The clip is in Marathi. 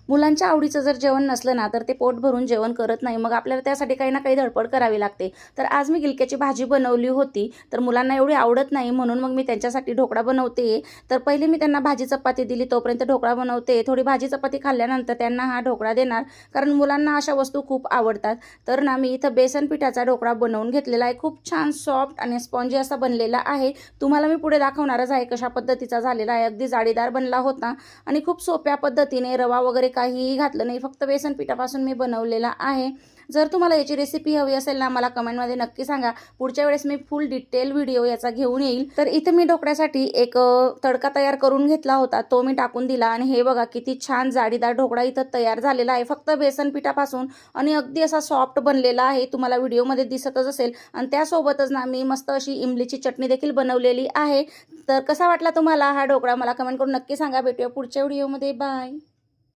मुलांच्या आवडीचं जर जेवण नसलं ना तर ते पोट भरून जेवण करत नाही, मग आपल्याला त्यासाठी काही ना काही धडपड करावी लागते. तर आज मी गिलक्याची भाजी बनवली होती, तर मुलांना एवढी आवडत नाही म्हणून मग मी त्यांच्यासाठी ढोकळा बनवते. तर पहिले मी त्यांना भाजी चपाती दिली, तोपर्यंत ढोकळा बनवते. थोडी भाजी चपाती खाल्ल्यानंतर त्यांना हा ढोकळा देणार, कारण मुलांना अशा वस्तू खूप आवडतात. तर ना मी इथं बेसन पिठाचा ढोकळा बनवून घेतलेला आहे. खूप छान सॉफ्ट आणि स्पॉन्जी असा बनलेला आहे. तुम्हाला मी पुढे दाखवणारच आहे कशा पद्धतीचा झालेला आहे. अगदी जाळीदार बनला होता आणि खूप सोप्या पद्धतीने, रवा वगैरे काहीही घातलं नाही, फक्त बेसन पिठापासून मी बनवलेला आहे. जर तुम्हाला याची रेसिपी हवी असेल ना, मला कमेंटमध्ये नक्की सांगा. पुढच्या वेळेस मी फुल डिटेल व्हिडिओ याचा घेऊन येईल. तर इथे मी ढोकळ्यासाठी एक तडका तयार करून घेतला होता, तो मी टाकून दिला आणि हे बघा किती छान जाडीदार ढोकळा इथं तयार झालेला आहे, फक्त बेसन पिठापासून, आणि अगदी असा सॉफ्ट बनलेला आहे. तुम्हाला व्हिडिओमध्ये दिसतच असेल. आणि त्यासोबतच ना मी मस्त अशी इमलीची चटणी देखील बनवलेली आहे. तर कसा वाटला तुम्हाला हा ढोकळा, मला कमेंट करून नक्की सांगा. भेटूया पुढच्या व्हिडिओमध्ये. बाय.